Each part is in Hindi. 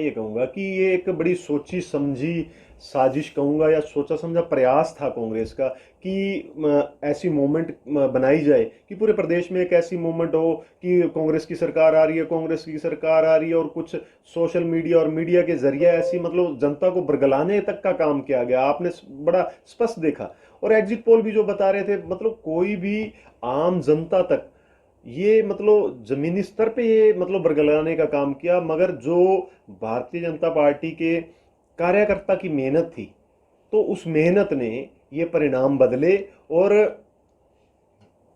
ये कहूंगा कि ये एक बड़ी सोची समझी साजिश कहूंगा या सोचा समझा प्रयास था कांग्रेस का कि ऐसी मूवमेंट बनाई जाए कि पूरे प्रदेश में एक ऐसी मूवमेंट हो कि कांग्रेस की सरकार आ रही है, कांग्रेस की सरकार आ रही है, और कुछ सोशल मीडिया और मीडिया के जरिए ऐसी मतलब जनता को बरगलाने तक का काम किया गया। आपने बड़ा स्पष्ट देखा। और एग्जिट पोल भी जो बता रहे थे, मतलब कोई भी आम जनता तक ये मतलब जमीनी स्तर पे ये मतलब बरगलाने का काम किया। मगर जो भारतीय जनता पार्टी के कार्यकर्ता की मेहनत थी, तो उस मेहनत ने ये परिणाम बदले। और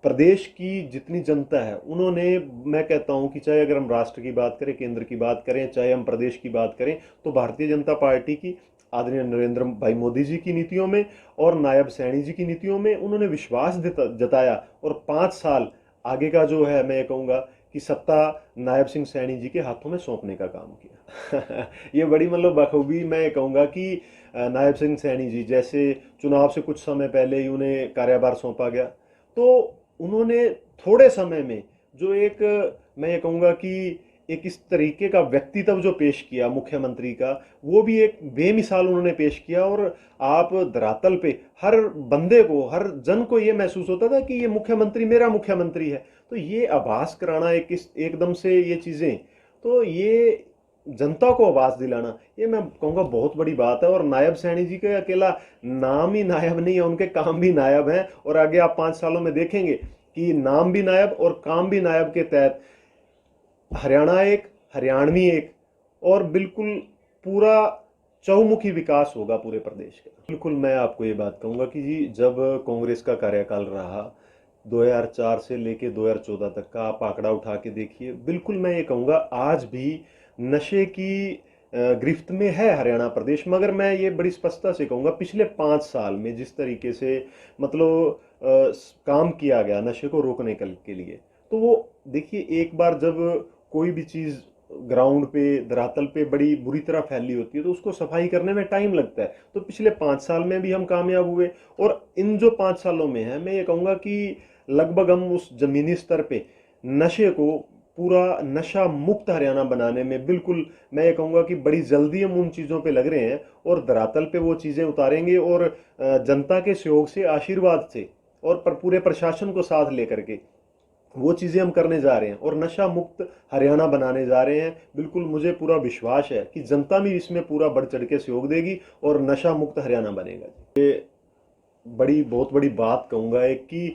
प्रदेश की जितनी जनता है उन्होंने, मैं कहता हूं कि चाहे अगर हम राष्ट्र की बात करें, केंद्र की बात करें, चाहे हम प्रदेश की बात करें, तो भारतीय जनता पार्टी की आदरणीय नरेंद्र भाई मोदी जी की नीतियों में और नायब सैनी जी की नीतियों में उन्होंने विश्वास जताया। और 5 साल आगे का जो है, मैं ये कहूंगा कि सत्ता नायब सिंह सैनी जी के हाथों में सौंपने का काम किया। ये बड़ी मतलब बखूबी मैं ये कहूंगा कि नायब सिंह सैनी जी जैसे चुनाव से कुछ समय पहले ही उन्हें कार्यभार सौंपा गया, तो उन्होंने थोड़े समय में जो एक, मैं ये कहूंगा कि एक इस तरीके का व्यक्तित्व जो पेश किया मुख्यमंत्री का, वो भी एक बेमिसाल उन्होंने पेश किया। और आप धरातल पे हर बंदे को, हर जन को ये महसूस होता था कि ये मुख्यमंत्री मेरा मुख्यमंत्री है। तो ये आभास कराना एकदम से ये चीजें, तो ये जनता को आवाज दिलाना, ये मैं कहूंगा बहुत बड़ी बात है। और नायब सैनी जी का अकेला नाम ही नायब नहीं है, उनके काम भी नायब हैं। और आगे आप 5 सालों में देखेंगे कि नाम भी नायब और काम भी नायब के तहत हरियाणा एक, हरियाणवी एक, और बिल्कुल पूरा चौमुखी विकास होगा पूरे प्रदेश का। बिल्कुल मैं आपको ये बात कहूंगा कि जी, जब कांग्रेस का कार्यकाल रहा 2004 से लेके 2014 तक का आप आंकड़ा उठा के देखिए, बिल्कुल मैं ये कहूंगा आज भी नशे की गिरफ्त में है हरियाणा प्रदेश। मगर मैं ये बड़ी स्पष्टता से कहूंगा, पिछले 5 साल में जिस तरीके से मतलब काम किया गया नशे को रोकने के लिए, तो वो देखिए, एक बार जब कोई भी चीज ग्राउंड पे, धरातल पे बड़ी बुरी तरह फैली होती है, तो उसको सफाई करने में टाइम लगता है। तो पिछले 5 साल में भी हम कामयाब हुए। और इन जो 5 सालों में है, मैं ये कहूंगा कि लगभग हम उस जमीनी स्तर पे नशे को पूरा नशा मुक्त हरियाणा बनाने में बिल्कुल, मैं ये कहूंगा कि बड़ी जल्दी हम उन चीजों पे लग रहे हैं। और धरातल पे वो चीजें उतारेंगे। और जनता के सहयोग से, आशीर्वाद से, और पूरे प्रशासन को साथ लेकर के वो चीजें हम करने जा रहे हैं और नशा मुक्त हरियाणा बनाने जा रहे हैं। बिल्कुल मुझे पूरा विश्वास है कि जनता भी इसमें पूरा बढ़ चढ़ के सहयोग देगी और नशा मुक्त हरियाणा बनेगा। ये बड़ी, बहुत बड़ी बात कहूंगा एक कि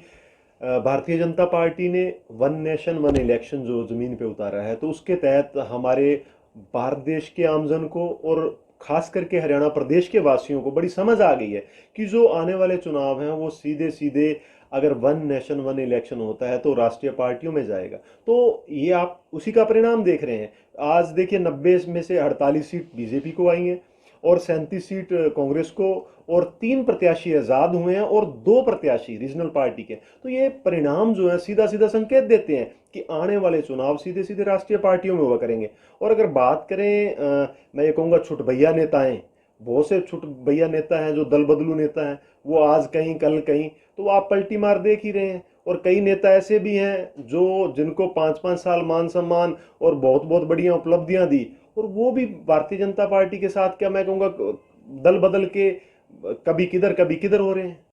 भारतीय जनता पार्टी ने वन नेशन वन इलेक्शन जो जमीन पे उतारा है, तो उसके तहत हमारे भारत देश के आमजन को और खास करके हरियाणा प्रदेश के वासियों को बड़ी समझ आ गई है कि जो आने वाले चुनाव हैं वो सीधे सीधे, अगर वन नेशन वन इलेक्शन होता है तो राष्ट्रीय पार्टियों में जाएगा। तो ये आप उसी का परिणाम देख रहे हैं। आज देखिए, 90 में से 48 सीट बीजेपी को आई हैं और 37 सीट कांग्रेस को, और 3 प्रत्याशी आजाद हुए हैं और 2 प्रत्याशी रीजनल पार्टी के। तो ये परिणाम जो है सीधा सीधा संकेत देते हैं कि आने वाले चुनाव सीधे सीधे राष्ट्रीय पार्टियों में हुआ करेंगे। और अगर बात करें, मैं ये कहूंगा छुट भैया, बहुत से छुट भैया नेता हैं जो दल बदलू नेता हैं, वो आज कहीं कल कहीं, तो आप पलटी मार देख ही रहे हैं। और कई नेता ऐसे भी हैं जो जिनको 5-5 साल मान सम्मान और बहुत बहुत बढ़िया उपलब्धियां दी, और वो भी भारतीय जनता पार्टी के साथ, क्या मैं कहूंगा, दल बदल के कभी किधर हो रहे हैं।